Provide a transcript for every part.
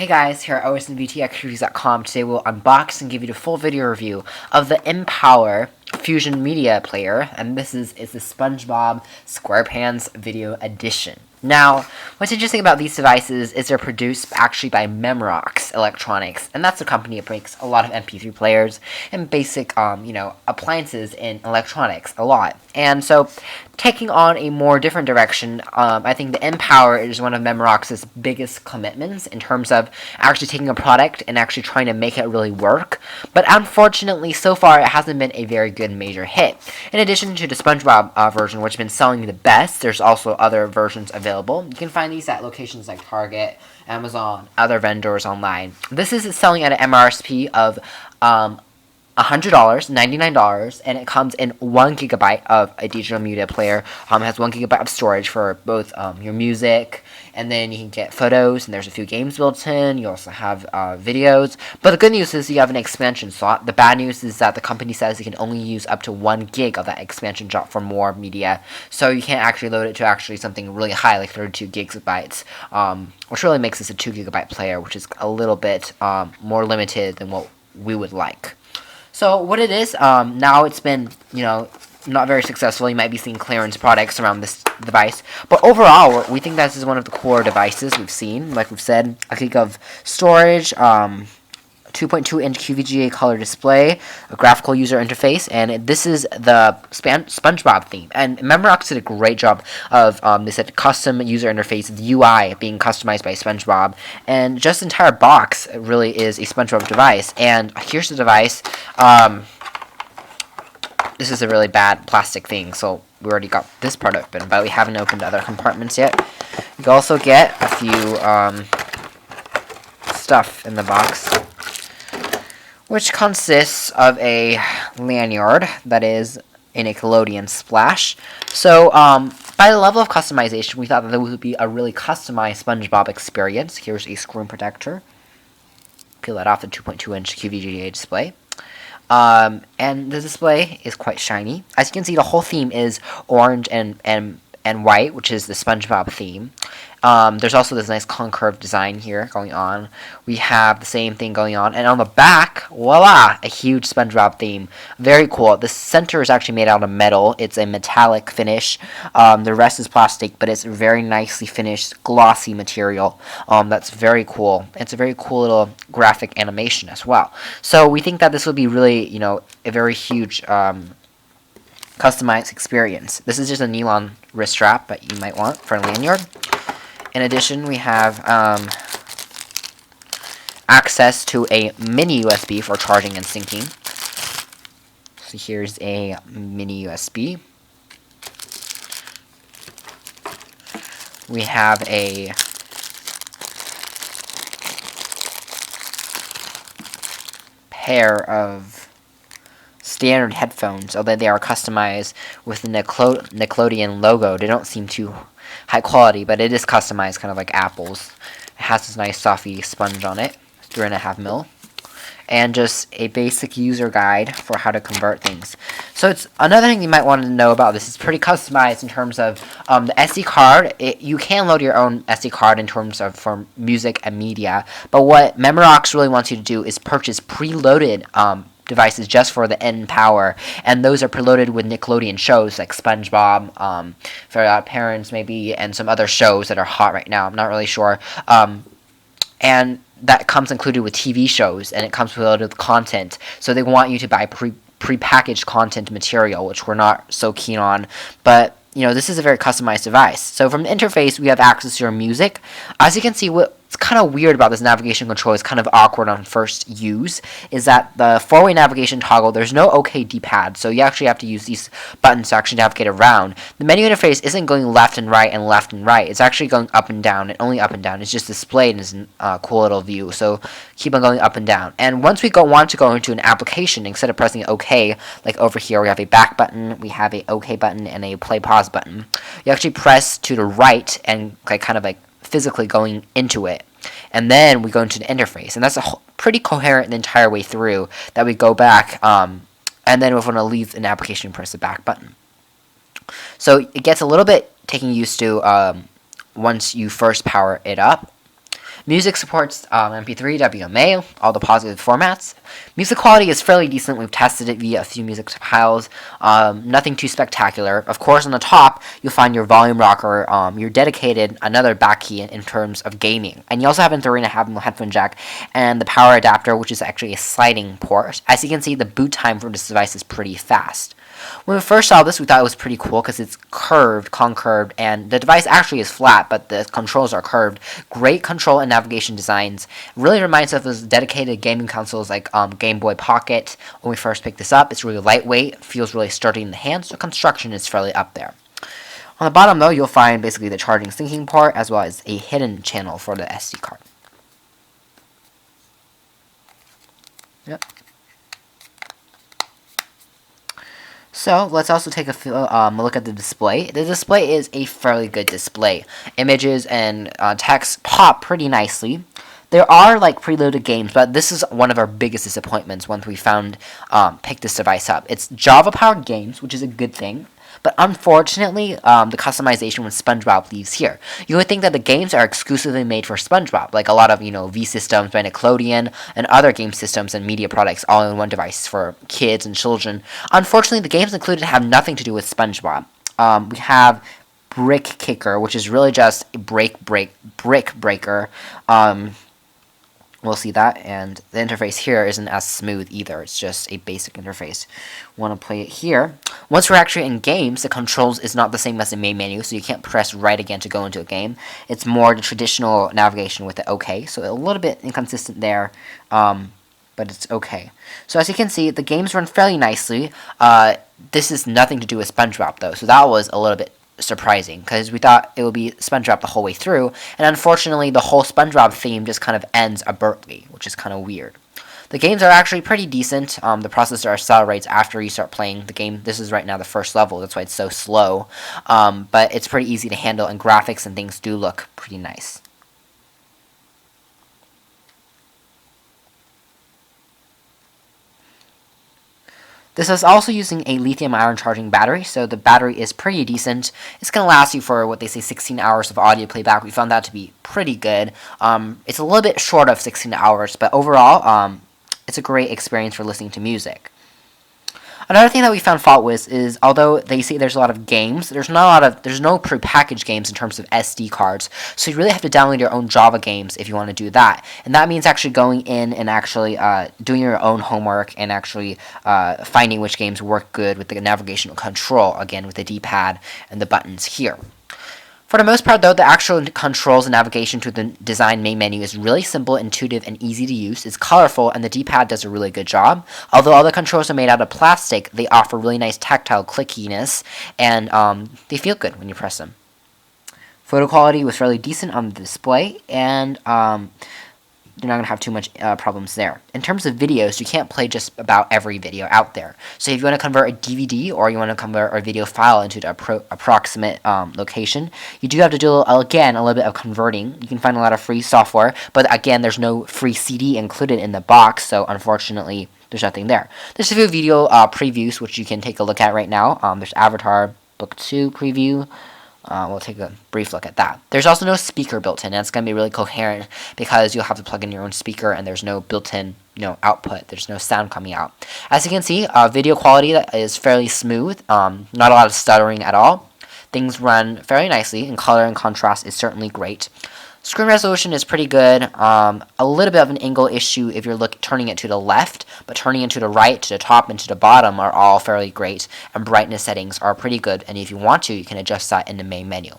Hey guys, here at OSReviews.com. Today we'll unbox and give you the full video review of the Npower Fusion Media Player, and this is the SpongeBob SquarePants Video Edition. Now, what's interesting about these devices is they're produced actually by Memrox Electronics, and that's a company that makes a lot of MP3 players and basic, appliances in electronics a lot. And so, taking on a more different direction, I think the Npower is one of Memrox's biggest commitments in terms of actually taking a product and actually trying to make it really work. But unfortunately, so far, it hasn't been a very good major hit. In addition to the SpongeBob version, which has been selling the best, there's also other versions available. You can find these at locations like Target, Amazon, other vendors online. This is selling at an MRSP of $100, $99, and it comes in 1 gigabyte of a digital media player. It has 1 gigabyte of storage for both your music, and then you can get photos, and there's a few games built in. You also have videos. But the good news is you have an expansion slot. The bad news is that the company says you can only use up to 1 gig of that expansion slot for more media, so you can't actually load it to actually something really high, like 32 gigabytes, which really makes this a 2 gigabyte player, which is a little bit more limited than what we would like. So what it is, now it's been, not very successful. You might be seeing clearance products around this device. But overall, we think this is one of the core devices we've seen. Like we've said, a gig of storage, 2.2-inch QVGA color display, a graphical user interface, and this is the SpongeBob theme. And Memrox did a great job of they said custom user interface, the UI being customized by SpongeBob, and just the entire box really is a SpongeBob device. And here's the device. This is a really bad plastic thing, so we already got this part open, but we haven't opened other compartments yet. You can also get a few stuff in the box, which consists of a lanyard that is a Nickelodeon splash. So, by the level of customization, we thought that there would be a really customized SpongeBob experience. Here's a screen protector. Peel that off the 2.2-inch QVGA display. And the display is quite shiny. As you can see, the whole theme is orange and white, which is the SpongeBob theme. There's also this nice concave design here going on. We have the same thing going on, and on the back, voila, a huge SpongeBob theme. Very cool. The center is actually made out of metal. It's a metallic finish. The rest is plastic, but it's very nicely finished, glossy material. That's very cool. It's a very cool little graphic animation as well. So we think that this will be really, a very huge customized experience. This is just a nylon wrist strap that you might want for a lanyard. In addition, we have access to a mini USB for charging and syncing. So here's a mini USB. We have a pair of standard headphones, although they are customized with the Nickelodeon logo. They don't seem too high quality, but it is customized, kind of like Apple's. It has this nice softy sponge on it, 3.5 mil, and just a basic user guide for how to convert things. So it's another thing you might want to know about this. It's pretty customized in terms of the SD card. You can load your own SD card in terms of for music and media, but what Memrox really wants you to do is purchase preloaded devices just for the Npower, and those are preloaded with Nickelodeon shows like SpongeBob, Fairly Parents maybe, and some other shows that are hot right now. I'm not really sure. And that comes included with TV shows, and it comes preloaded with content. So they want you to buy prepackaged content material, which we're not so keen on. But this is a very customized device. So from the interface, we have access to your music. As you can see, what's kind of weird about this navigation control is kind of awkward on first use, is that the four-way navigation toggle, there's no OK D-pad, so you actually have to use these buttons to actually navigate around. The menu interface isn't going left and right and left and right. It's actually going up and down, and only up and down. It's just displayed in this cool little view, so keep on going up and down. And once we want to go into an application, instead of pressing OK, like over here, we have a back button, we have a OK button, and a play pause button. You actually press to the right and kind of physically going into it, and then we go into the interface, and that's pretty coherent the entire way through. That we go back, and then if we want to leave an application, press the back button. So it gets a little bit taking used to once you first power it up. Music supports MP3, WMA, all the positive formats. Music quality is fairly decent. We've tested it via a few music files. Nothing too spectacular. Of course, on the top, you'll find your volume rocker, your dedicated another back key in terms of gaming. And you also have a 3.5mm headphone jack and the power adapter, which is actually a sliding port. As you can see, the boot time for this device is pretty fast. When we first saw this, we thought it was pretty cool because it's curved, concurved, and the device actually is flat, but the controls are curved. Great control and navigation designs. It really reminds us of those dedicated gaming consoles like Game Boy Pocket. When we first picked this up, it's really lightweight, feels really sturdy in the hand, so construction is fairly up there. On the bottom, though, you'll find basically the charging syncing port as well as a hidden channel for the SD card. Yep. So let's also take a look at the display. The display is a fairly good display. Images and text pop pretty nicely. There are like preloaded games, but this is one of our biggest disappointments once we picked this device up. It's Java-powered games, which is a good thing. But unfortunately, the customization with Spongebob leaves here. You would think that the games are exclusively made for Spongebob, like a lot of, V systems by Nickelodeon and other game systems and media products all in one device for kids and children. Unfortunately, the games included have nothing to do with Spongebob. We have Brick Kicker, which is really just a brick breaker. We'll see that, and the interface here isn't as smooth either. It's just a basic interface. Want to play it here. Once we're actually in games, the controls is not the same as the main menu, so you can't press right again to go into a game. It's more the traditional navigation with the OK, so a little bit inconsistent there, but it's okay. So as you can see, the games run fairly nicely. This is nothing to do with Spongebob, though, so that was a little bit surprising because we thought it would be Spongebob the whole way through, and unfortunately the whole Spongebob theme just kind of ends abruptly, which is kind of weird. The games are actually pretty decent. The processor accelerates after you start playing the game. This is right now the first level, that's why it's so slow, but it's pretty easy to handle, and graphics and things do look pretty nice. This is also using a lithium-ion charging battery, so the battery is pretty decent. It's going to last you for what they say 16 hours of audio playback. We found that to be pretty good. It's a little bit short of 16 hours, but overall, it's a great experience for listening to music. Another thing that we found fault with is, although they say there's a lot of games, there's no prepackaged games in terms of SD cards. So you really have to download your own Java games if you want to do that. And that means actually going in and actually doing your own homework and actually finding which games work good with the navigational control, again with the D-pad and the buttons here. For the most part, though, the actual controls and navigation to the design main menu is really simple, intuitive, and easy to use. It's colorful, and the D-pad does a really good job. Although all the controls are made out of plastic, they offer really nice tactile clickiness, and they feel good when you press them. Photo quality was fairly decent on the display, and you're not going to have too much problems there. In terms of videos, you can't play just about every video out there. So if you want to convert a DVD or you want to convert a video file into the approximate location, you do have to do, again, a little bit of converting. You can find a lot of free software, but again, there's no free CD included in the box, so unfortunately, there's nothing there. There's a few video previews, which you can take a look at right now. There's Avatar Book 2 preview. We'll take a brief look at that. There's also no speaker built in, and it's going to be really coherent because you'll have to plug in your own speaker, and there's no built-in output. There's no sound coming out. As you can see, video quality is fairly smooth, not a lot of stuttering at all. Things run fairly nicely, and color and contrast is certainly great. Screen resolution is pretty good. A little bit of an angle issue if you're turning it to the left, but turning it to the right, to the top, and to the bottom are all fairly great, and brightness settings are pretty good, and if you want to, you can adjust that in the main menu.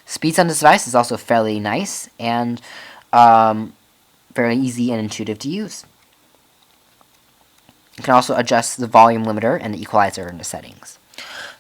Speeds on this device is also fairly nice, and very easy and intuitive to use. You can also adjust the volume limiter and the equalizer in the settings.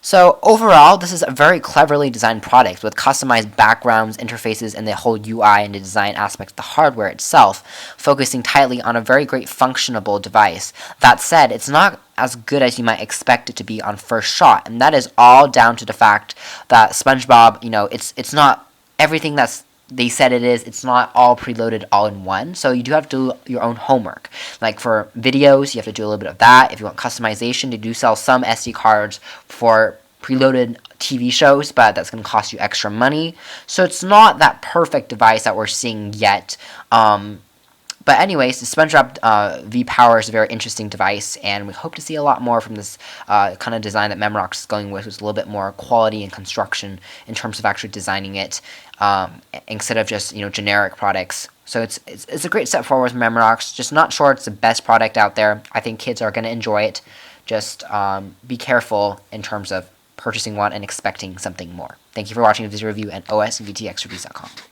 So overall, this is a very cleverly designed product with customized backgrounds, interfaces, and the whole UI and the design aspects of the hardware itself, focusing tightly on a very great functionable device. That said, it's not as good as you might expect it to be on first shot, and that is all down to the fact that Spongebob, it's not everything that's they said it's not all preloaded all in one, so you do have to do your own homework. Like for videos, you have to do a little bit of that. If you want customization, they do sell some SD cards for preloaded TV shows, but that's going to cost you extra money. So it's not that perfect device that we're seeing yet. But anyways, the Spongebob Npower is a very interesting device, and we hope to see a lot more from this kind of design that Memrox is going with, which is a little bit more quality and construction in terms of actually designing it, instead of just generic products. So it's a great step forward with Memrox. Just not sure it's the best product out there. I think kids are going to enjoy it. Just be careful in terms of purchasing one and expecting something more. Thank you for watching this review at OSVTXreviews.com.